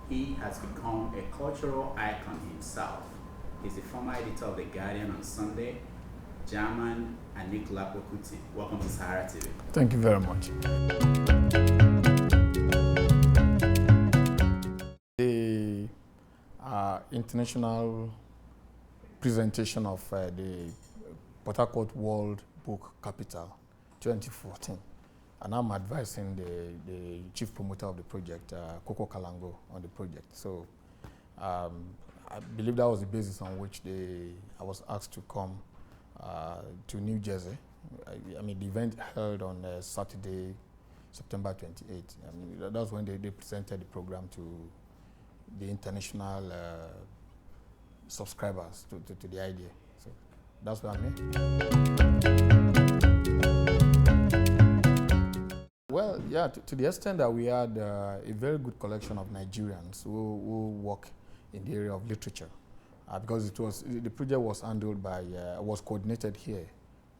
He has become a cultural icon himself. He's the former editor of The Guardian on Sunday, Jahman Anikulapo-Kuti. Welcome to SaharaTV. Thank you very much. The international presentation of the Port Harcourt World Book Capital 2014. And I'm advising the chief promoter of the project, Koko Kalango, on the project. So I believe that was the basis on which I was asked to come to New Jersey. I mean, the event held on Saturday, September 28th. I mean, that's when they presented the program to the international subscribers to the idea. So that's what I'm here. Well, yeah, to the extent that we had a very good collection of Nigerians who work in the area of literature, because the project was handled by, was coordinated here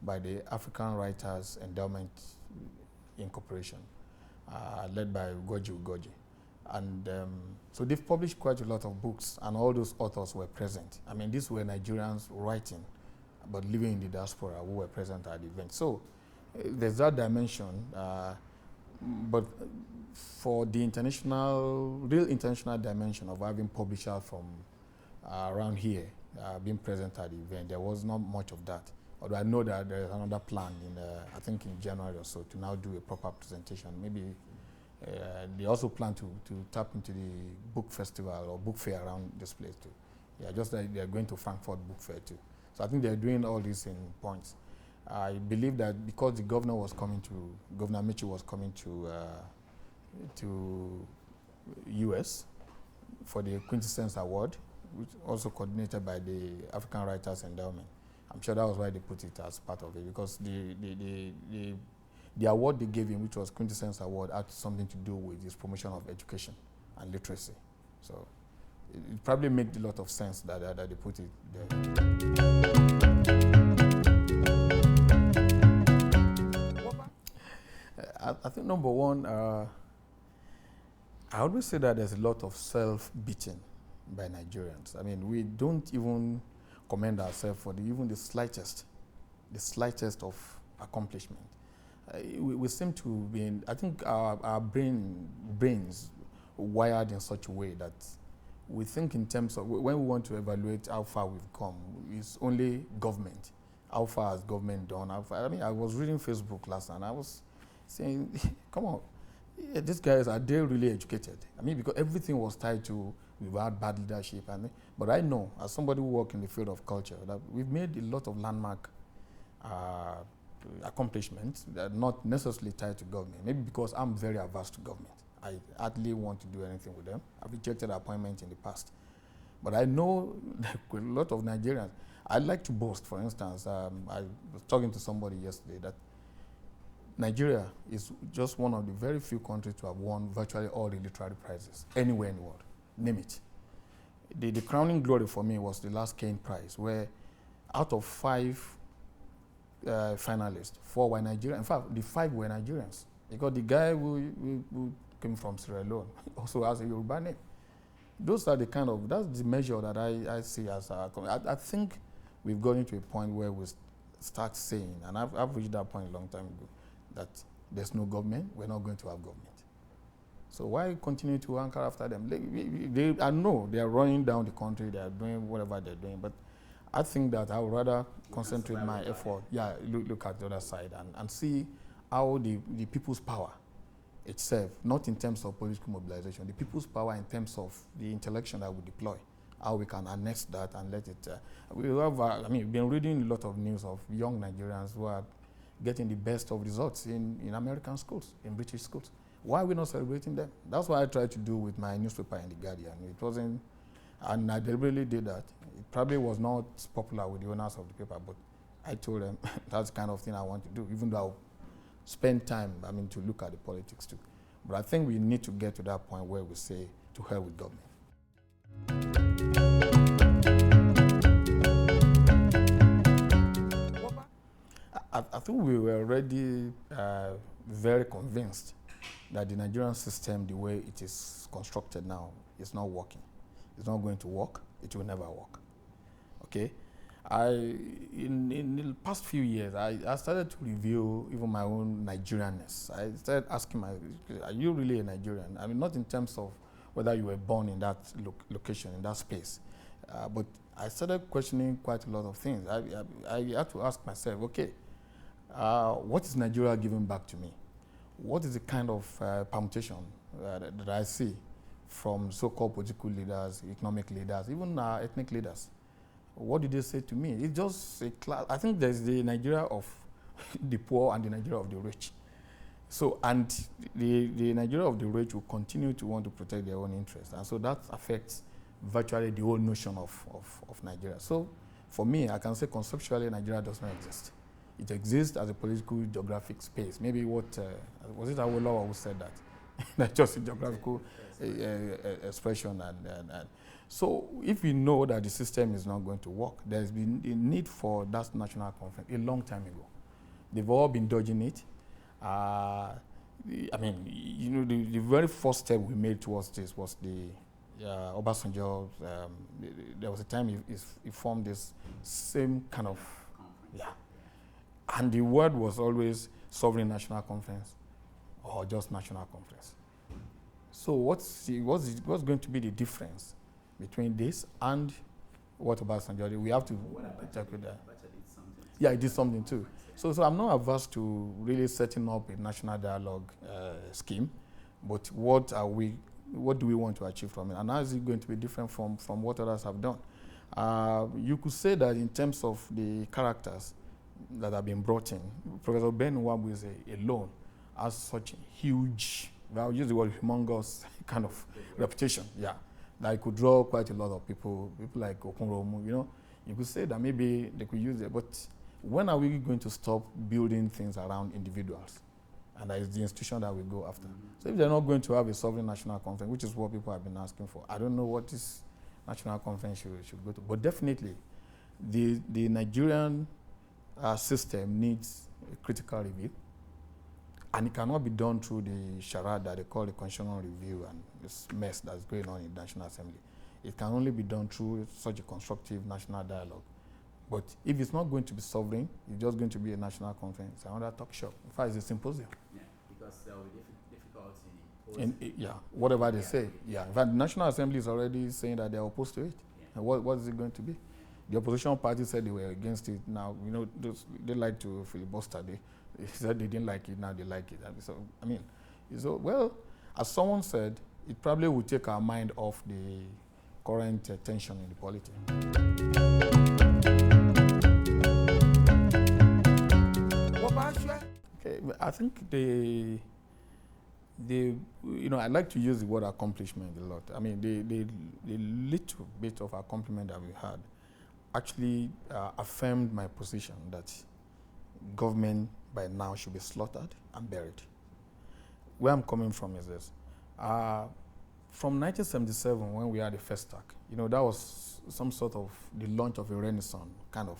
by the African Writers Endowment Incorporation, led by Ugoji. And so they've published quite a lot of books, and all those authors were present. I mean, these were Nigerians writing, but living in the diaspora who were present at the event. So there's that dimension. But for the real international dimension of having publishers from around here being present at the event, there was not much of that. Although I know that there is another plan I think in January or so, to now do a proper presentation. Maybe they also plan to tap into the book festival or book fair around this place too. Yeah, just like they're going to Frankfurt Book Fair too. So I think they're doing all this in points. I believe that because the governor Michi was coming to US for the Quintessence Award, which also coordinated by the African Writers Endowment. I'm sure that was why they put it as part of it, because the award they gave him, which was Quintessence Award, had something to do with his promotion of education and literacy. So it probably made a lot of sense that they put it there. I think number one, I always say that there's a lot of self-beating by Nigerians. I mean, we don't even commend ourselves for even the slightest of accomplishment. We seem to be I think our brains wired in such a way that we think in terms of, when we want to evaluate how far we've come, it's only government. How far has government done? I mean, I was reading Facebook last night, and I was saying, come on, these guys, are they really educated? I mean, because everything was tied to, we've had bad leadership. But I know, as somebody who works in the field of culture, that we've made a lot of landmark accomplishments that are not necessarily tied to government. Maybe because I'm very averse to government. I hardly want to do anything with them. I've rejected appointments in the past. But I know that a lot of Nigerians, I'd like to boast, for instance, I was talking to somebody yesterday that Nigeria is just one of the very few countries to have won virtually all the literary prizes anywhere in the world. Name it. The crowning glory for me was the last Kane Prize, where out of 5 finalists, 4 were Nigerians. In fact, the 5 were Nigerians, because the guy who came from Sierra Leone also has a Yoruba name. Those are that's the measure that I see as I think we've gotten to a point where we start saying, and I've reached that point a long time ago, that there's no government, we're not going to have government. So why continue to anchor after them? I know they are running down the country, they are doing whatever they're doing, but I think that I would rather concentrate my effort, look at the other side and see how the people's power itself, not in terms of political mobilization, the people's power in terms of the intellection that we deploy, how we can annex that and let it. We've been reading a lot of news of young Nigerians who are getting the best of results in American schools, in British schools. Why are we not celebrating them? That's what I tried to do with my newspaper in The Guardian. It wasn't, and I deliberately did that. It probably was not popular with the owners of the paper, but I told them that's the kind of thing I want to do, even though I'll spend time, to look at the politics too. But I think we need to get to that point where we say, to hell with government. I think we were already very convinced that the Nigerian system, the way it is constructed now, is not working. It's not going to work. It will never work. Okay? In the past few years, I started to review even my own Nigerianness. I started asking are you really a Nigerian? I mean, not in terms of whether you were born in that location, in that space, but I started questioning quite a lot of things. I had to ask myself, okay, what is Nigeria giving back to me? What is the kind of permutation that I see from so-called political leaders, economic leaders, even ethnic leaders? What did they say to me? It's just a class. I think there's the Nigeria of the poor and the Nigeria of the rich. So, and the Nigeria of the rich will continue to want to protect their own interests. And so that affects virtually the whole notion of Nigeria. So, for me, I can say conceptually, Nigeria does not exist. It exists as a political geographic space. Maybe what, was it Awolowo who said that? That's just a geographical expression. And so if we know that the system is not going to work, there's been a need for that national conference a long time ago. They've all been dodging it. I mean, you know, the very first step we made towards this was the Obasanjo. There was a time he formed this same kind of, yeah. And the word was always sovereign national conference or just national conference. So what's going to be the difference between this and what Obasanjo did? We have to check with that. Yeah, he did something too. So I'm not averse to really setting up a national dialogue scheme, but what do we want to achieve from it? And how is it going to be different from what others have done? You could say that in terms of the characters that have been brought in, Professor Ben Nwabweze alone has such a huge, I'll use the word humongous kind of reputation, yeah, that it could draw quite a lot of people like Okonkwo, you know. You could say that maybe they could use it, but when are we going to stop building things around individuals? And that is the institution that we go after. So if they're not going to have a sovereign national conference, which is what people have been asking for, I don't know what this national conference should go to. But definitely, the Nigerian system needs a critical review. And it cannot be done through the charade that they call the constitutional review and this mess that's going on in the National Assembly. It can only be done through such a constructive national dialogue. But if it's not going to be sovereign, it's just going to be a national conference, another talk shop. In fact, it's a symposium. Yeah, because there will be difficulty. Yeah, whatever they say. Yeah, in fact, the National Assembly is already saying that they're opposed to it. Yeah. And what is it going to be? The opposition party said they were against it. Now, you know, they like to filibuster. They said they didn't like it, now they like it. And so, I mean, so, well, as someone said, it probably would take our mind off the current tension in the politics. Okay, I think you know, I like to use the word accomplishment a lot. I mean, the little bit of accomplishment that we had actually affirmed my position that government by now should be slaughtered and buried. Where I'm coming from is this. From 1977, when we had the first attack, you know, that was some sort of the launch of a renaissance, kind of,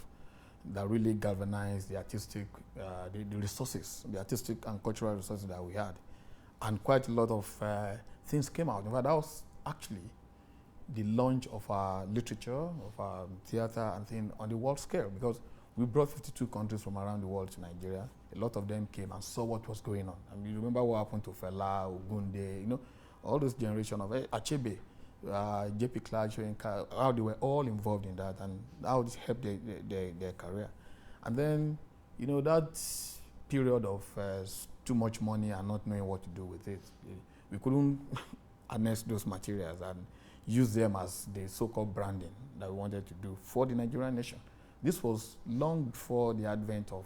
that really galvanized the artistic, the resources, the artistic and cultural resources that we had. And quite a lot of things came out. In fact, that was actually the launch of our literature, of our theater and things on the world scale, because we brought 52 countries from around the world to Nigeria. A lot of them came and saw what was going on. I mean, you remember what happened to Fela, Ogunde, you know, all those generation of Achebe, JP Clark, Soyinka, how they were all involved in that and how it helped their career. And then, you know, that period of too much money and not knowing what to do with it, we couldn't harness those materials and use them as the so-called branding that we wanted to do for the Nigerian nation. This was long before the advent of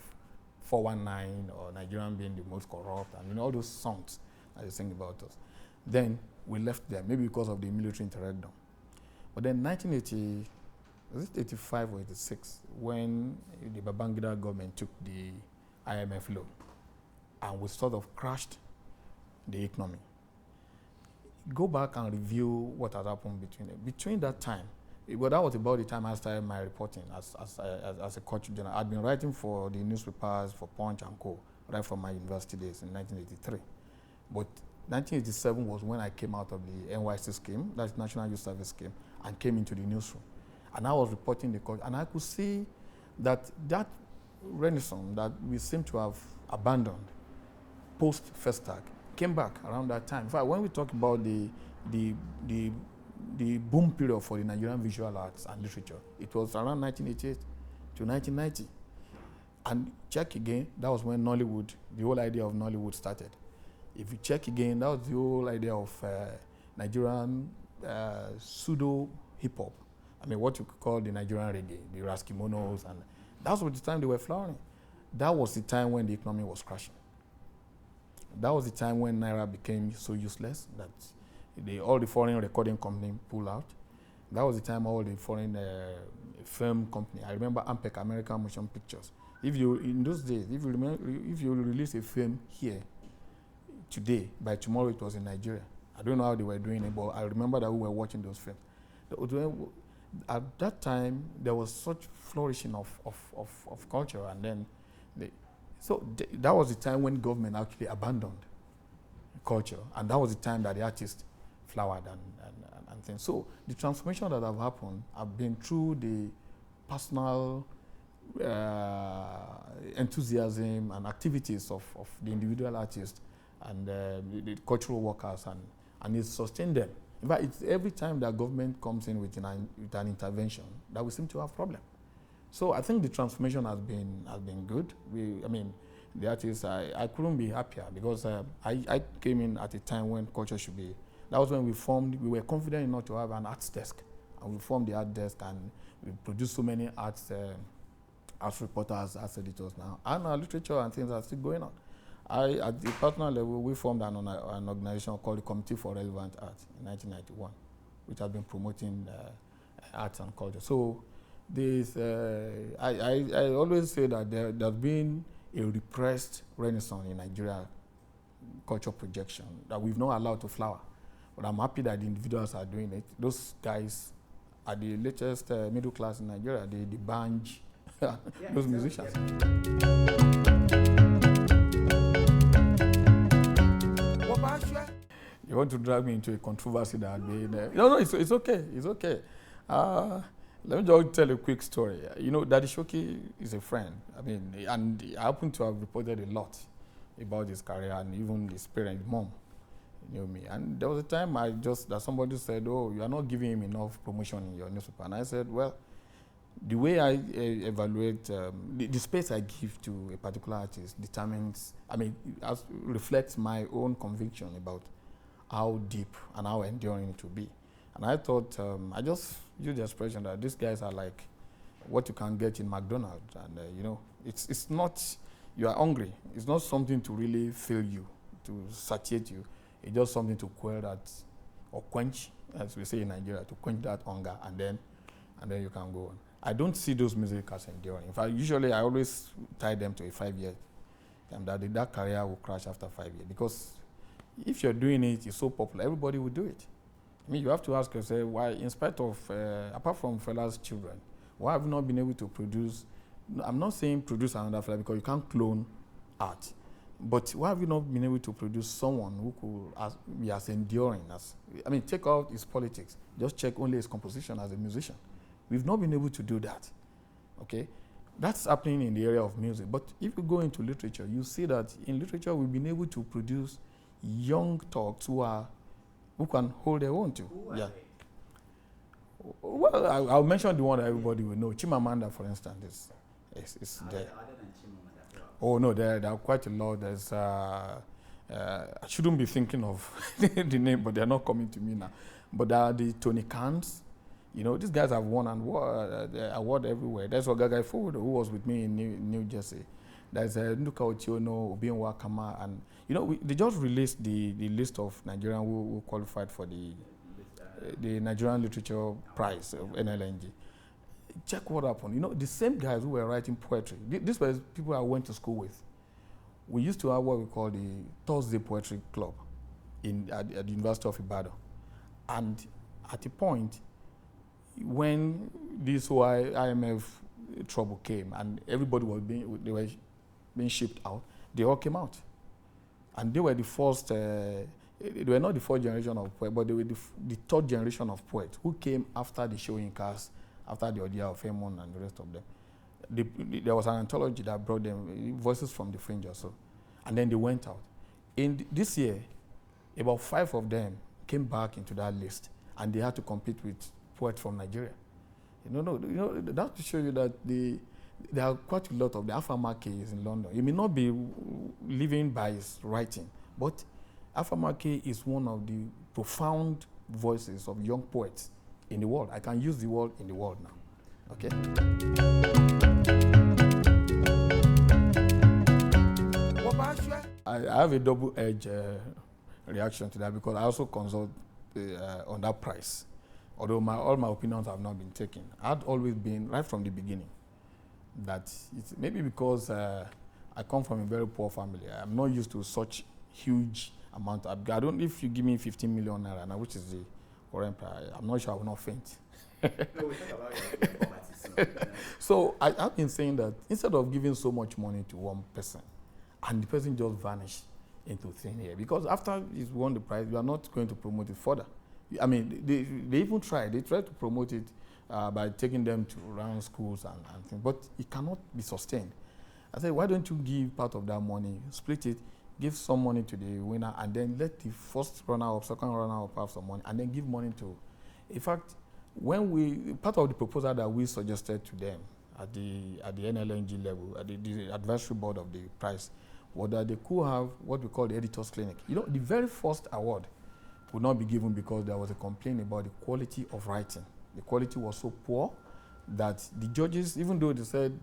419 or Nigerian being the most corrupt and, you know, all those songs that they sing about us. Then we left them, maybe because of the military interregnum. But then 1980, was it 85 or 86, when the Babangida government took the IMF loan and we sort of crashed the economy. Go back and review what had happened between that time. But that was about the time I started my reporting as a culture journalist. I'd been writing for the newspapers, for Punch and Co., right from my university days in 1983. But 1987 was when I came out of the NYC scheme, that's National Youth Service Scheme, and came into the newsroom. And I was reporting the culture, and I could see that that renaissance that we seem to have abandoned post-Festac came back around that time. In fact, when we talk about the boom period for the Nigerian visual arts and literature, it was around 1988 to 1990. And check again, that was when Nollywood, the whole idea of Nollywood started. If you check again, that was the whole idea of Nigerian pseudo hip-hop. I mean, what you could call the Nigerian reggae, the Raskimonos, and that was the time they were flowering. That was the time when the economy was crashing. That was the time when Naira became so useless that all the foreign recording companies pulled out. That was the time all the foreign film company. I remember Ampec, American Motion Pictures. In those days, if you release a film here today, by tomorrow it was in Nigeria. I don't know how they were doing it, but I remember that we were watching those films. At that time, there was such flourishing of culture, and then that was the time when government actually abandoned culture, and that was the time that the artists flowered and things. So the transformation that have happened have been through the personal enthusiasm and activities of the individual artists and the cultural workers, and it sustained them. In fact, it's every time that government comes in with an intervention that we seem to have problem. So I think the transformation has been good. The artists, I couldn't be happier because I came in at a time when culture should be. That was when we were confident enough to have an arts desk, and we formed the art desk, and we produced so many arts reporters, arts editors now, and our literature and things are still going on. At the personal level, we formed an organization called the Committee for Relevant Arts in 1991, which has been promoting arts and culture. So I always say that there's been a repressed renaissance in Nigeria culture projection that we've not allowed to flower. But I'm happy that the individuals are doing it. Those guys are the latest middle class in Nigeria, the Banj, those musicians. You want to drag me into a controversy that no, it's okay. It's okay. Let me just tell a quick story. Daddy Shoki is a friend. And I happen to have reported a lot about his career and even his parents, mom, knew me. And there was a time that somebody said, "Oh, you are not giving him enough promotion in your newspaper." And I said, well, the way I evaluate the space I give to a particular artist reflects my own conviction about how deep and how enduring it will be. And I thought, I just used the expression that these guys are like what you can get in McDonald's. And, it's not, you are hungry. It's not something to really fill you, to satiate you. It's just something to quell that, or quench, as we say in Nigeria, to quench that hunger, and then you can go on. I don't see those music as enduring. In fact, usually I always tie them to a 5-year, and that career will crash after 5 years. Because if you're doing it, it's so popular, everybody will do it. You have to ask yourself why, in spite of, apart from Fela's children, why have you not been able to produce? I'm not saying produce another Fela because you can't clone art, but why have you not been able to produce someone who could be as enduring as? Take out his politics. Just check only his composition as a musician. We've not been able to do that. Okay, that's happening in the area of music. But if you go into literature, you see that in literature we've been able to produce young talks who can hold their own too. Who are they? Well, I'll mention the one that everybody will know. Chimamanda, for instance, is there. Other than Chimamanda. Oh no, there are quite a lot. There's I shouldn't be thinking of the name, but they're not coming to me now. But there are the Tony Kans. These guys have won award everywhere. There's Ogagai Forward, who was with me in New Jersey. There's Nduka Otiono, Obienwa Kama, and they just released the list of Nigerians who qualified for the Nigerian Literature Prize of NLNG. Check what happened. The same guys who were writing poetry. These were people I went to school with. We used to have what we call the Thursday Poetry Club at the University of Ibadan. And at a point, when this IMF trouble came and everybody were being shipped out, they all came out. And they were the first they were not the fourth generation of poets, but they were the third generation of poets who came after the Soyinkas, after the Odia of Emon and the rest of them. There was an anthology that brought them, Voices from the Fringe or so. And then they went out. In this year, about 5 of them came back into that list, and they had to compete with poets from Nigeria. That to show you that there are quite a lot of the Afamake is in London. He may not be living by his writing, but Afamake is one of the profound voices of young poets in the world. I can use the word in the world now. Okay? I have a double-edged reaction to that, because I also consult on that price. Although all my opinions have not been taken. I'd always been, right from the beginning, that it's maybe because I come from a very poor family. I'm not used to such huge amount. If you give me 15 million naira now, which is the current price, I'm not sure I will not faint. No, we talk about your poverty. So I've been saying that instead of giving so much money to one person, and the person just vanish into thin air, because after he's won the prize, you are not going to promote it further. I mean, they even try. They try to promote it by taking them to around schools and things, but it cannot be sustained. I said, why don't you give part of that money, split it, give some money to the winner, and then let the first runner-up, second runner-up have some money, and then give money to. In fact, part of the proposal that we suggested to them at the NLNG level, at the advisory board of the prize, was that they could have what we call the editors clinic. The very first award would not be given because there was a complaint about the quality of writing. The quality was so poor that the judges, even though they said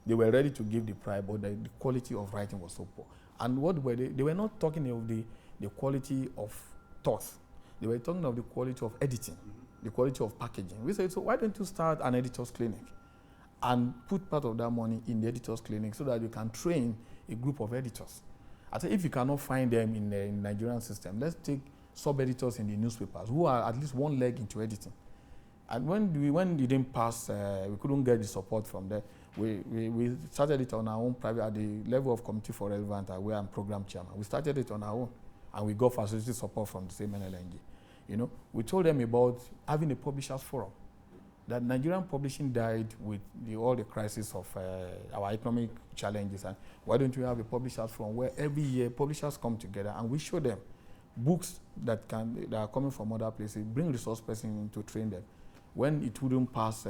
they were ready to give the prize, but the quality of writing was so poor. And what were they were not talking of the quality of thought. They were talking of the quality of editing, the quality of packaging. We said, so why don't you start an editors clinic and put part of that money in the editors clinic so that you can train a group of editors. I said, if you cannot find them in the Nigerian system, let's take sub-editors in the newspapers who are at least one leg into editing. And when we didn't pass, we couldn't get the support from there. We started it on our own private, at the level of Committee for Relevant, where I'm program chairman. We started it on our own, and we got facility support from the same NLNG. We told them about having a publishers forum. That Nigerian publishing died with all the crisis of our economic challenges, and why don't we have a publishers forum where every year publishers come together and we show them books that are coming from other places, bring resource person in to train them. When it wouldn't pass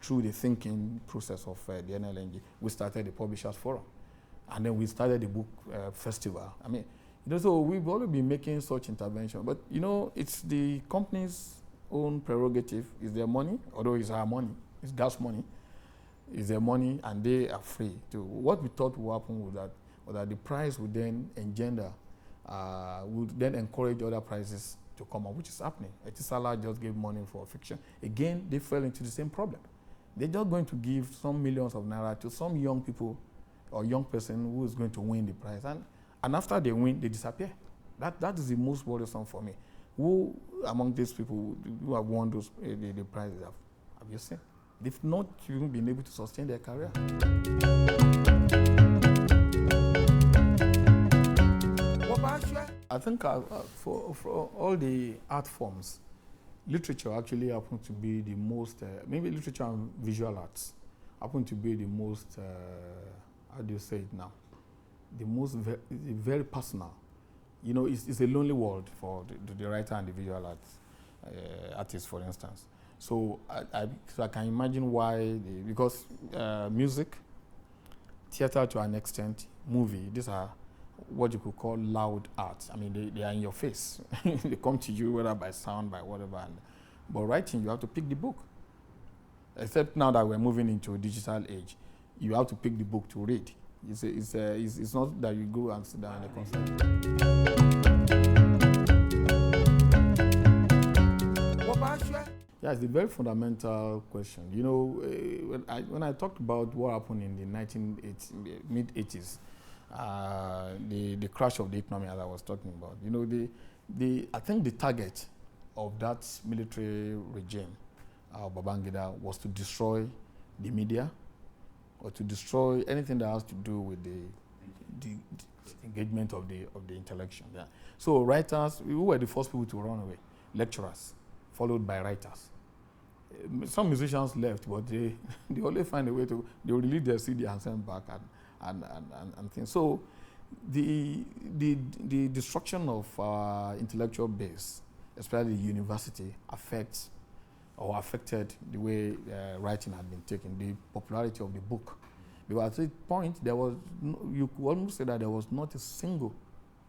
through the thinking process of the NLNG, we started the publishers forum, and then we started the book festival. I mean, so we've always been making such intervention, but it's the company's own prerogative. Is their money, although it's our money, it's gas money, is their money, and they are free to. What we thought would happen was that the price would then engender, would then encourage other prices to come up, which is happening. Etisala just gave money for fiction. Again, they fell into the same problem. They're just going to give some millions of naira to some young people or young person who is going to win the prize, and after they win, they disappear. That is the most worrisome for me. Who among these people who have won those the prizes have you seen? They've not even been able to sustain their career. I think for all the art forms, literature actually happens to be the most, maybe literature and visual arts happen to be the most, how do you say it now? The most very personal. It's a lonely world for the writer and the visual artist, for instance. So I can imagine why, because music, theater to an extent, movie, these are what you could call loud art. I mean, they are in your face. They come to you, whether by sound, by whatever. But writing, you have to pick the book. Except now that we're moving into a digital age, you have to pick the book to read. It's not that you go and sit down in a concert. Yeah, it's a very fundamental question. When I talked about what happened in the mid-80s, the crash of the economy, as I was talking about, I think the target of that military regime, Babangida, was to destroy the media, or to destroy anything that has to do with the engagement of the intellectual. Yeah. So writers, we were the first people to run away. Lecturers, followed by writers. Some musicians left, but they always find a way to. They will release their CD and send back and things. So the destruction of intellectual base, especially university, affected the way writing had been taken, the popularity of the book. Because at this point, you could almost say that there was not a single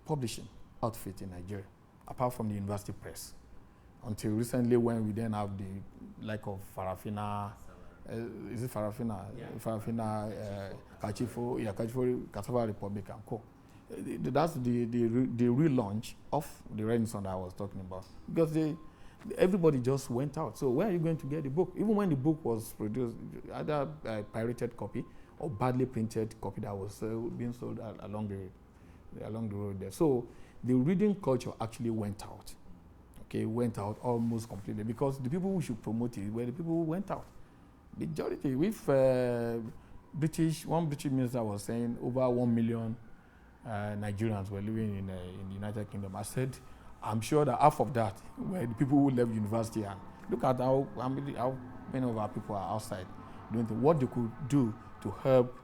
publishing outfit in Nigeria, apart from the university press. Until recently, when we then have the like of Farafina, is it Farafina? Yeah. Farafina, Kachifo, Cassava Republic and Co. That's the relaunch of the Renaissance that I was talking about. Because everybody just went out. So where are you going to get the book? Even when the book was produced, either a pirated copy or badly printed copy that was being sold along the road there. So the reading culture actually went out. Okay, went out almost completely because the people who should promote it were the people who went out. Majority, with one British minister was saying over 1 million Nigerians were living in the United Kingdom. I said, I'm sure that half of that were the people who left university. And look at how many of our people are outside doing things. What they could do to help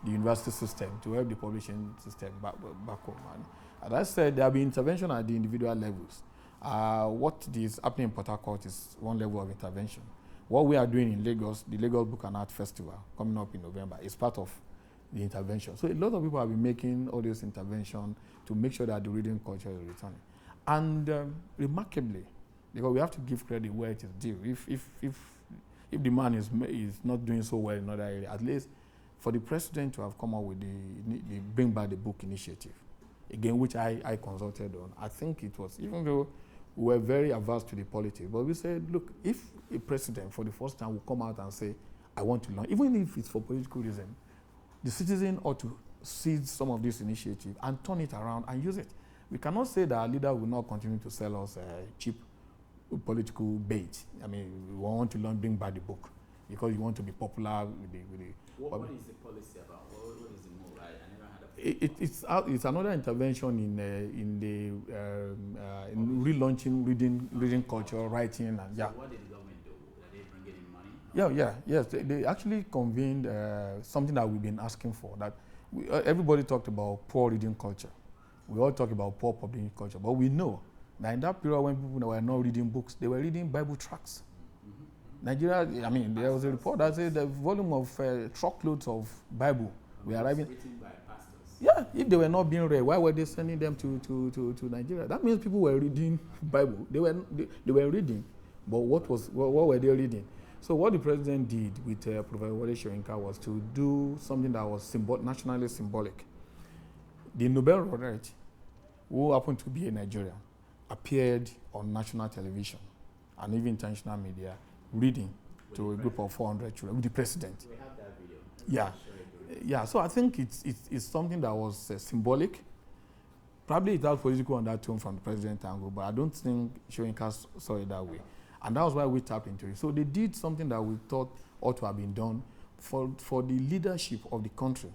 the university system, to help the publishing system back home. And as I said, there will be intervention at the individual levels. What is happening in Port Harcourt is one level of intervention. What we are doing in Lagos, the Lagos Book and Art Festival, coming up in November, is part of the intervention. So a lot of people have been making all this intervention to make sure that the reading culture is returning. And remarkably, because we have to give credit where it is due. If the man is not doing so well in another area, at least for the president to have come up with the Bring Back the Book initiative, again, which I consulted on, I think it was, even though we were very averse to the politics, but we said, look, if a president for the first time will come out and say, I want to learn, even if it's for political reason, the citizen ought to seize some of this initiative and turn it around and use it. We cannot say that our leader will not continue to sell us cheap political bait. I mean, we want to learn, Bring Back the Book, because you want to be popular with the What is the policy about? What is the move? I never had a it's another intervention in relaunching reading culture, writing, and So what did the government do? Are they bringing in money? Yes. They actually convened something that we've been asking for. That everybody talked about poor reading culture. We all talk about poor publishing culture, but we know that in that period when people were not reading books, they were reading Bible tracts. Nigeria, I mean, there was a report that said the volume of truckloads of Bible were arriving. Written by pastors. Yeah, if they were not being read, why were they sending them to Nigeria? That means people were reading Bible. They were reading, but what were they reading? So what the president did with Professor Wole Soyinka was to do something that was nationally symbolic. The Nobel laureate, who happened to be a Nigerian, appeared on national television and even international media reading to a group of 400 children with the president. We have that video. Yeah. So I think it's something that was symbolic. Probably it has political undertone from the president angle, but I don't think Soyinka saw it that way. And that was why we tapped into it. So they did something that we thought ought to have been done for the leadership of the country,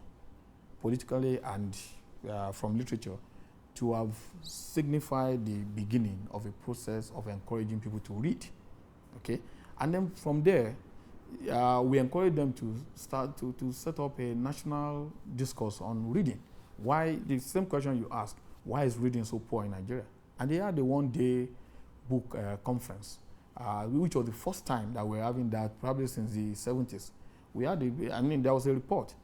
politically and from literature, to have signified the beginning of a process of encouraging people to read. Okay? And then from there, we encourage them to start to set up a national discourse on reading. Why, the same question you ask, why is reading so poor in Nigeria? And they had a one-day book conference, which was the first time that we're having that, probably since the 70s. We had, there was a report,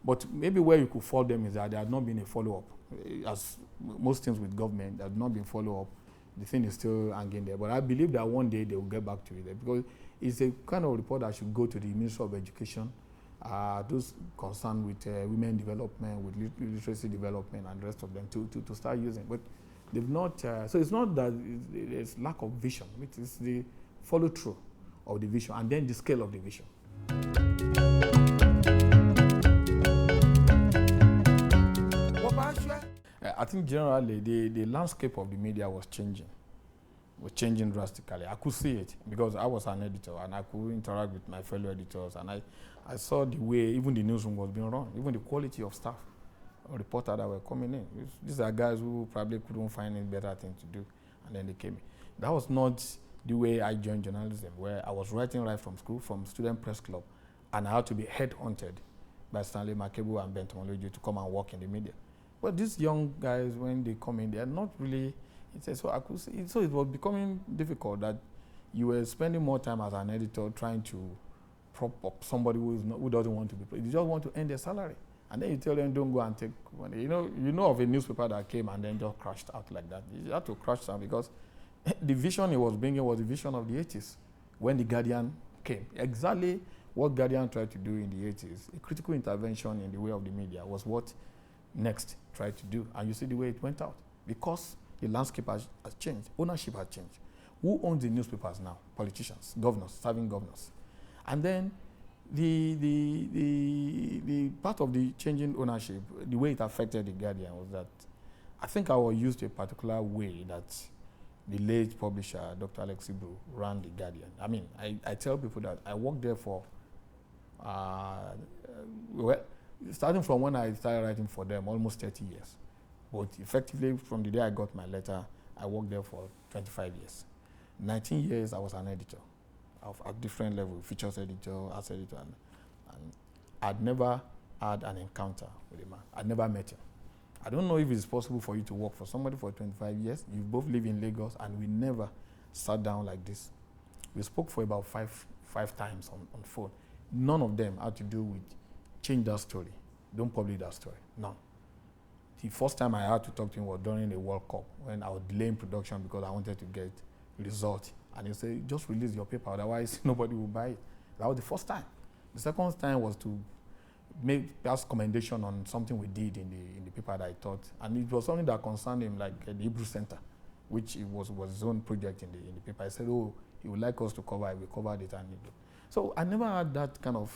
but maybe where you could fault them is that there had not been a follow-up. As most things with government, there had not been follow-up. The thing is still hanging there. But I believe that one day they will get back to it, because it's a kind of report that should go to the Ministry of Education, those concerned with women development, with literacy development, and the rest of them to start using. But they've not. So it's not that there's lack of vision. It is the follow-through of the vision and then the scale of the vision. I think generally the landscape of the media was changing drastically. I could see it because I was an editor and I could interact with my fellow editors, and I saw the way even the newsroom was being run, even the quality of staff. reporters that were coming in. These are guys who probably couldn't find any better thing to do, and then they came in. That was not the way I joined journalism, where I was writing right from school, from student press club, and I had to be headhunted by Stanley Makebu and Bentomoloju to come and work in the media. But these young guys, when they come in, they are not really, so it was becoming difficult that you were spending more time as an editor trying to prop up somebody who doesn't want to be, you just want to earn their salary. And then you tell them, don't go and take money. You know of a newspaper that came and then just crashed out like that. You had to crash down because the vision he was bringing was the vision of the 80s when the Guardian came. Exactly what Guardian tried to do in the 80s, a critical intervention in the way of the media, was what Next tried to do. And you see the way it went out. Because the landscape has changed, ownership has changed. Who owns the newspapers now? Politicians, governors, serving governors. And then the part of the changing ownership, the way it affected the Guardian was that I think I was used to a particular way that the late publisher, Dr. Alex Ibru, ran the Guardian. I mean, I tell people that I worked there for, starting from when I started writing for them, almost 30 years. But effectively, from the day I got my letter, I worked there for 25 years. 19 years, I was an editor at different levels, features editor, arts editor, and I'd never had an encounter with a man. I'd never met him. I don't know if it's possible for you to work for somebody for 25 years. You both live in Lagos, and we never sat down like this. We spoke for about five times on phone. None of them had to do with change that story. Don't publish that story. None. The first time I had to talk to him was during the World Cup, when I was delaying production because I wanted to get results. And he said, just release your paper, otherwise nobody will buy it. That was the first time. The second time was to pass commendation on something we did in the paper that I thought. And it was something that concerned him, like the Hebrew Center, which it was his own project in the paper. I said, oh, he would like us to cover it. We covered it. So I never had that kind of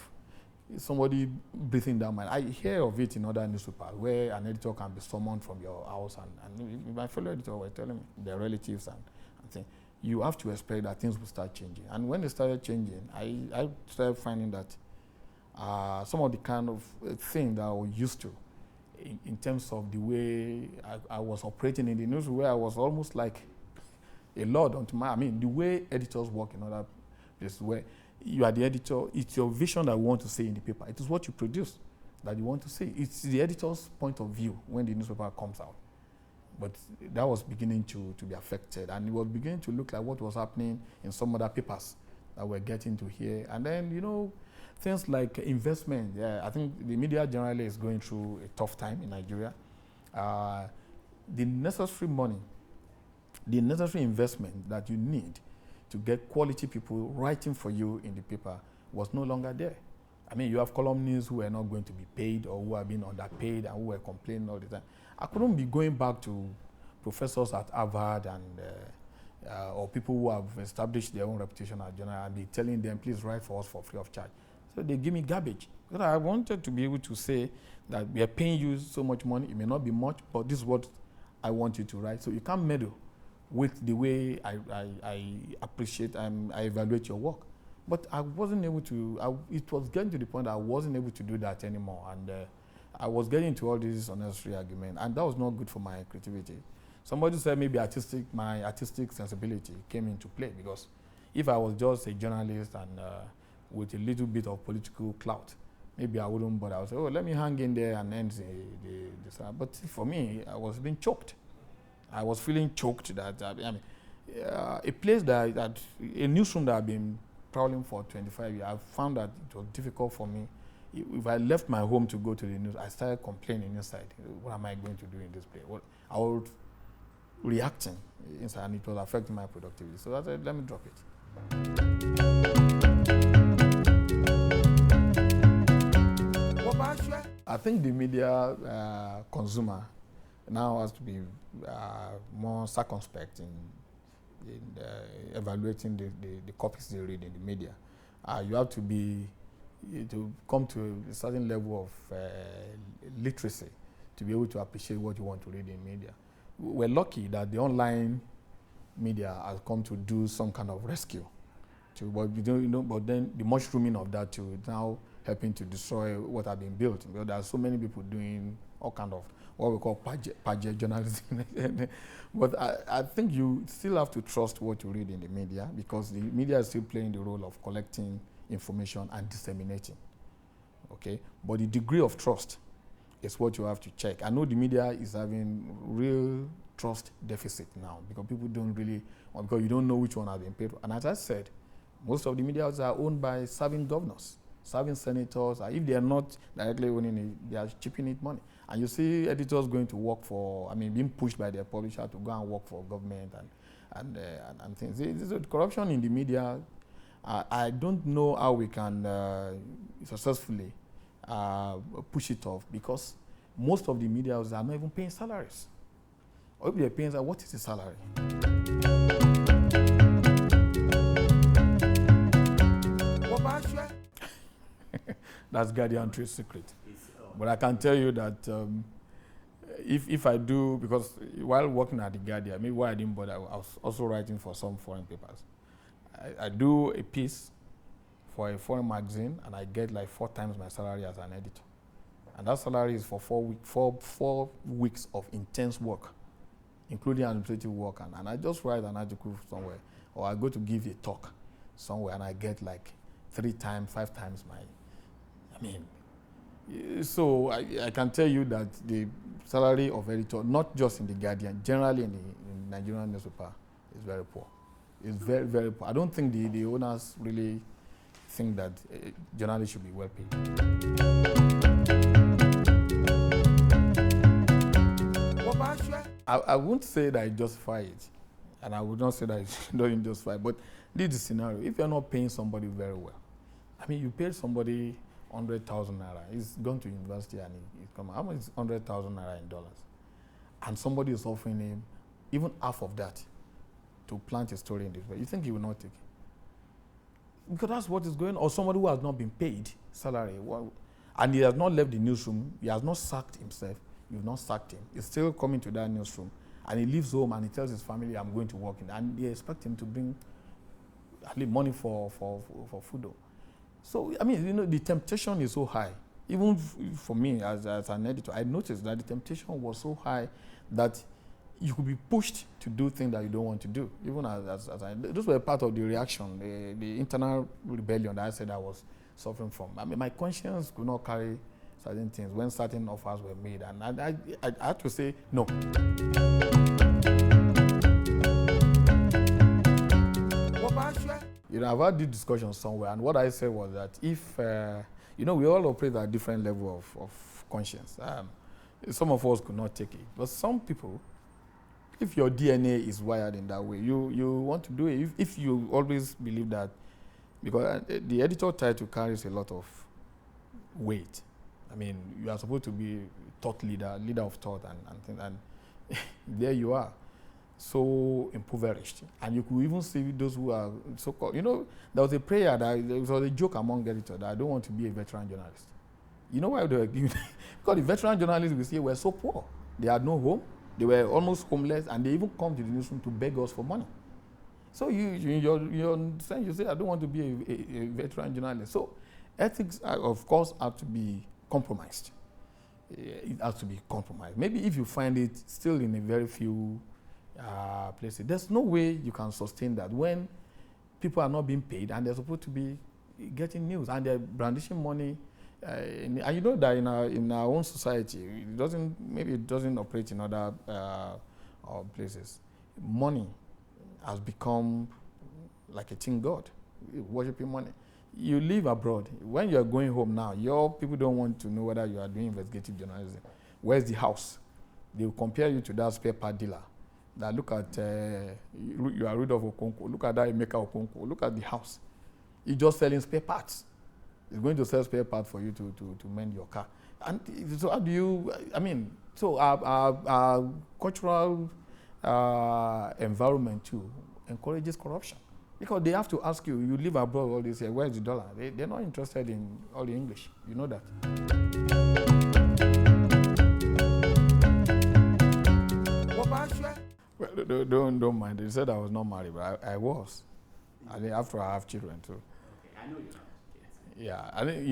somebody breathing down my. I hear of it in other newspapers where an editor can be summoned from your house, and my fellow editor were telling me their relatives and things. You have to expect that things will start changing. And when they started changing, I started finding that some of the kind of thing that I was used to in terms of the way I was operating in the news, where I was almost like a lord unto my, the way editors work in other places, where you are the editor, it's your vision that you want to see in the paper. It is what you produce that you want to see. It's the editor's point of view when the newspaper comes out. But that was beginning to be affected, and it was beginning to look like what was happening in some other papers that we're getting to hear. And then, things like investment. Yeah, I think the media generally is going through a tough time in Nigeria. The necessary money, the necessary investment that you need to get quality people writing for you in the paper was no longer there. You have columnists who are not going to be paid or who are being underpaid and who were complaining all the time. I couldn't be going back to professors at Harvard and or people who have established their own reputation as journalists and be telling them, please write for us for free of charge. So they give me garbage. Because I wanted to be able to say that we are paying you so much money. It may not be much, but this is what I want you to write. So you can't meddle with the way I appreciate and I evaluate your work. But I wasn't able to, it was getting to the point that I wasn't able to do that anymore. And I was getting into all these unnecessary arguments, and that was not good for my creativity. Somebody said maybe my artistic sensibility came into play, because if I was just a journalist and with a little bit of political clout, maybe I wouldn't bother. I would say, oh, let me hang in there and end this. But for me, I was being choked. I was feeling choked that, a place that a newsroom that I've been prowling for 25 years, I found that it was difficult for me. If I left my home to go to the news, I started complaining inside. What am I going to do in this place? I was reacting inside, and it was affecting my productivity. So I said, let me drop it. I think the media consumer now has to be more circumspect in evaluating the copies they read in the media. You have to come to a certain level of literacy to be able to appreciate what you want to read in media. We're lucky that the online media has come to do some kind of rescue. But then the mushrooming of that too is now helping to destroy what has been built. Because there are so many people doing all kind of what we call page journalism. But I think you still have to trust what you read in the media, because the media is still playing the role of collecting information and disseminating. Okay, but the degree of trust is what you have to check. I know the media is having real trust deficit now, because people don't really, or because you don't know which one has been paid for. And as I said, most of the media are owned by serving governors, serving senators. If they are not directly owning it, they are chipping it money. And you see editors going to work for, being pushed by their publisher to go and work for government and things. The corruption in the media, I don't know how we can successfully push it off, because most of the media houses are not even paying salaries. Or if they're paying, what is the salary? That's Guardian trade secret. But I can tell you that if I do, because while working at the Guardian, maybe why I didn't bother, I was also writing for some foreign papers. I do a piece for a foreign magazine, and I get like 4 times my salary as an editor. And that salary is for 4 weeks of intense work, including administrative work. And I just write an article somewhere, or I go to give a talk somewhere, and I get like 3 times, 5 times my, so I can tell you that the salary of editor, not just in the Guardian, generally in the Nigerian newspaper, is very poor. It's very, very poor. I don't think the owners really think that journalists should be well paid. I won't say that I justify it, and I would not say that it doesn't justify, but this is the scenario. If you're not paying somebody very well, you paid somebody 100,000 naira. He's gone to university and he's come. How much is 100,000 naira in dollars? And somebody is offering him even half of that to plant a story in this way. You think he will not take it? Because that's what is going on. Or somebody who has not been paid salary, and he has not left the newsroom, he has not sacked himself, you've not sacked him. He's still coming to that newsroom, and he leaves home and he tells his family, I'm going to work in, and they expect him to bring at least money for food. So, the temptation is so high. Even for me as an editor, I noticed that the temptation was so high that you could be pushed to do things that you don't want to do. Even those were part of the reaction, the internal rebellion that I said I was suffering from. My conscience could not carry certain things when certain offers were made, and I had to say no. I've had this discussion somewhere, and what I said was that if, we all operate at a different level of conscience. Some of us could not take it. But some people, if your DNA is wired in that way, you want to do it. If you always believe that, because the editor title carries a lot of weight. You are supposed to be thought leader of thought and things, and there you are, so impoverished. And you could even see those who are so-called, there was a prayer, there was a joke among editors that I don't want to be a veteran journalist. You know why they were giving? Because the veteran journalists we see were so poor. They had no home, they were almost homeless, and they even come to the newsroom to beg us for money. So you say, I don't want to be a veteran journalist. So ethics, of course, have to be compromised. It has to be compromised. Maybe if you find it still in a very few places, there's no way you can sustain that when people are not being paid and they're supposed to be getting news and they're brandishing money. And you know that in our own society, it doesn't operate in other places. Money has become like a thing god, worshiping money. You live abroad. When you are going home now, your people don't want to know whether you are doing investigative journalism. Where's the house? They will compare you to that spare part dealer. That look at, you are Rudolf Okonkwo, look at that Emeka Okonkwo, look at the house. He's just selling spare parts. He's going to sell spare parts for you to mend your car. And so how do you, so our cultural environment too encourages corruption. Because they have to ask you, you live abroad all this year, where's the dollar? They're not interested in all the English. You know that. Well, don't mind. They said I was not married, but I was. I think after I have children too. Okay, I know you have. Yeah, I think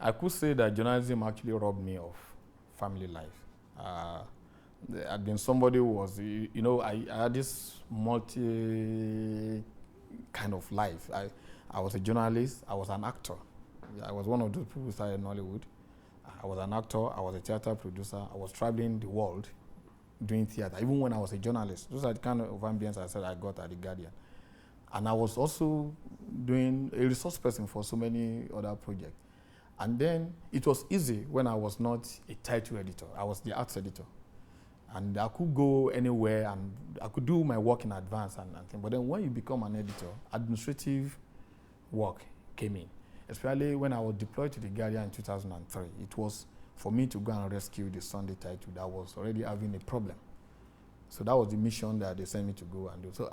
I could say that journalism actually robbed me of family life. I'd been somebody who was, I had this multi kind of life. I was a journalist, I was an actor. I was one of those people who started in Hollywood. I was an actor, I was a theater producer, I was traveling the world doing theater, even when I was a journalist. Those are the kind of ambience I said I got at The Guardian. And I was also doing a resource person for so many other projects. And then it was easy when I was not a title editor. I was the arts editor. And I could go anywhere and I could do my work in advance and things. But then when you become an editor, administrative work came in. Especially when I was deployed to The Guardian in 2003. It was for me to go and rescue the Sunday title that was already having a problem. So that was the mission that they sent me to go and do. So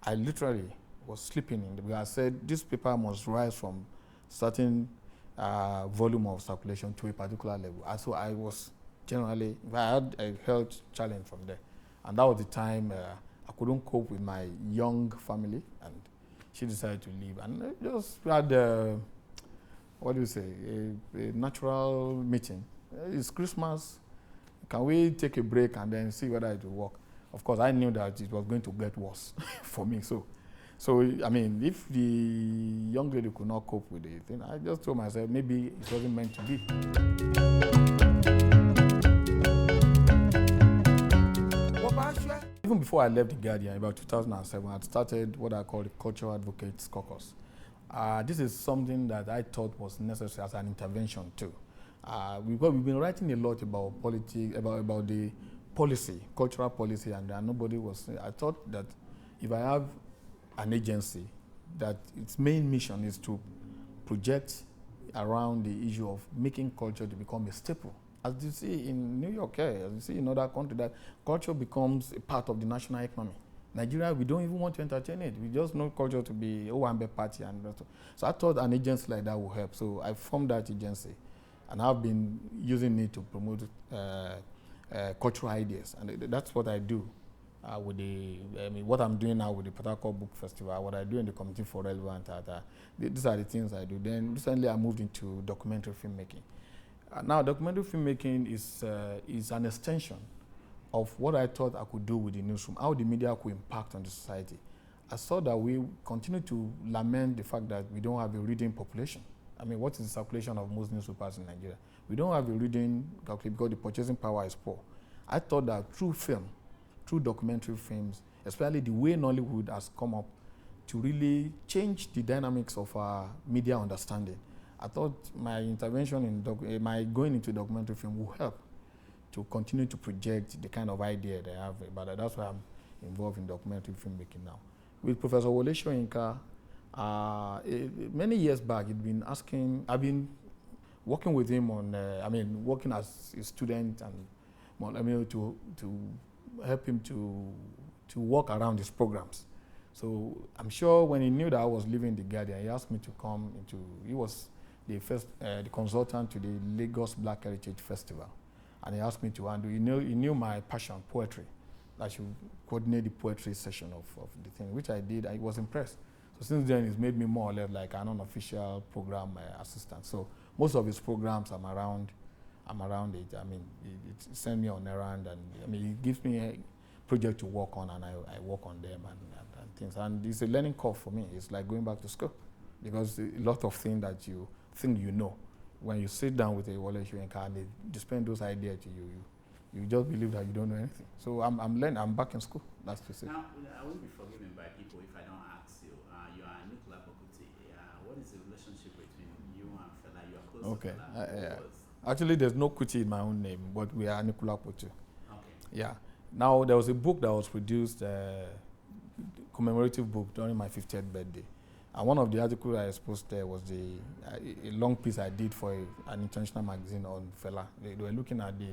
I literally was sleeping in because I said this paper must rise from certain volume of circulation to a particular level. And so I was generally, I had a health challenge from there. And that was the time I couldn't cope with my young family, and she decided to leave. And I just had, a natural meeting. It's Christmas. Can we take a break and then see whether it will work? Of course, I knew that it was going to get worse for me. So, I mean, if the young lady could not cope with it, then I just told myself maybe it wasn't meant to be. Even before I left The Guardian, about 2007, I started what I call the Cultural Advocates Caucus. This is something that I thought was necessary as an intervention too. We've been writing a lot about politics, about the policy, cultural policy, and nobody was. I thought that if I have an agency, that its main mission is to project around the issue of making culture to become a staple. As you see in New York, as you see in other countries, that culture becomes a part of the national economy. Nigeria, we don't even want to entertain it. We just know culture to be a Owambe party. So I thought an agency like that would help. So I formed that agency, and I've been using it to promote cultural ideas. And that's what I do with what I'm doing now with the Port Harcourt Book Festival, what I do in the Committee for Relevant. These are the things I do. Then recently I moved into documentary filmmaking. Now documentary filmmaking is an extension of what I thought I could do with the newsroom, how the media could impact on the society. I saw that we continue to lament the fact that we don't have a reading population. I mean, what is the circulation of most newspapers in Nigeria? We don't have a reading because the purchasing power is poor. I thought that through film, through documentary films, especially the way Nollywood has come up to really change the dynamics of our media understanding, I thought my intervention in my going into documentary film will help to continue to project the kind of idea they have about it. That's why I'm involved in documentary filmmaking now. With Professor Wole Soyinka, many years back, I've been working with him on, working as a student and to help him to work around his programs. So I'm sure when he knew that I was leaving The Guardian, he asked me to come he was the consultant to the Lagos Black Heritage Festival. And he asked me to handle, he knew my passion, poetry. I should coordinate the poetry session of the thing, which I did. I was impressed. So since then, it's made me more or less like an unofficial program assistant. So most of his programs, I'm around it. I mean, it sends me on errand, and it gives me a project to work on, and I work on them and things. And it's a learning curve for me. It's like going back to school, because a lot of things that you think you know, when you sit down with a Wole Soyinka and they dispense those ideas to you, you just believe that you don't know anything. So I'm learning. I'm back in school. That's to say. Now, I won't be forgiven by people if I don't ask you. You are Anikulapo-Kuti. What is the relationship between you and Fela? You are close to Fela. Yeah. Actually, there's no Kuti in my own name, but we are Anikulapo too. Okay. Yeah. Now, there was a book that was produced, commemorative book during my 50th birthday. And one of the articles I exposed there was a long piece I did for an international magazine on Fela. They were looking at the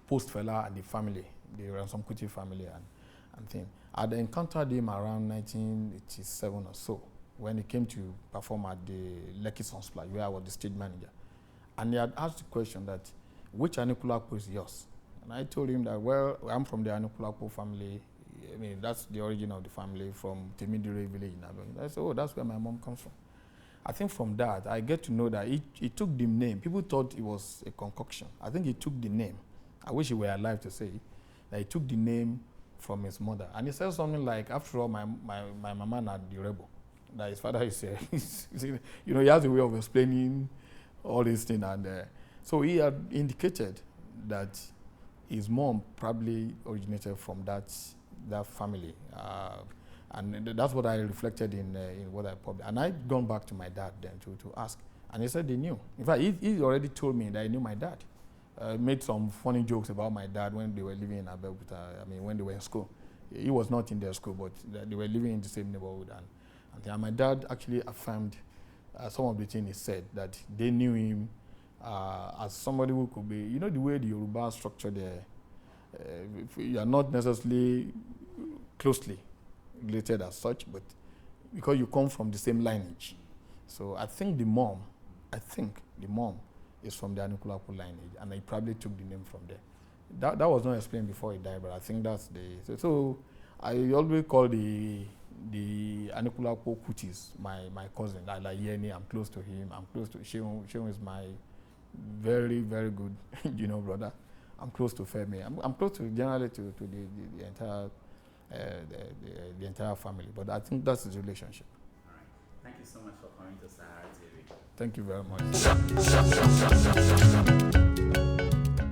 post-Fela and the family, the Ransom Kuti family and thing. I'd encountered him around 1987 or so when he came to perform at the Lekki Sunsplash, where I was the stage manager. And he had asked the question that, which Anikulapo is yours? And I told him that, well, I'm from the Anikulapo family. I mean, that's the origin of the family, from Temidire village in Aberdeen. I said, oh, that's where my mom comes from. I think from that, I get to know that he took the name. People thought it was a concoction. I think he took the name. I wish he were alive to say it, that he took the name from his mother. And he said something like, after all, my mama not the rebel. That his father is, you know, he has a way of explaining all these things. And so he had indicated that his mom probably originated from that family. And that's what I reflected in what I published. And I'd gone back to my dad then to ask. And he said they knew. In fact, he already told me that he knew my dad. Made some funny jokes about my dad when they were living in Abeokuta. I mean, when they were in school. He was not in their school, but they were living in the same neighborhood. And my dad actually affirmed some of the things he said, that they knew him as somebody who could be, you know, the way the Yoruba structure there, you are not necessarily closely related as such, but because you come from the same lineage. So I think the mom is from the Anikulapo lineage, and he probably took the name from there. That was not explained before he died, but I think that's so I always call the Anikulapo-Kutis my cousin. Like Yeni, I'm close to him. I'm close to Sheung is my very, very good brother. I'm close to Femi. I'm close to generally to the entire the entire family. But I think that's the relationship. All right. Thank you so much for coming to Sahara TV. Thank you very much.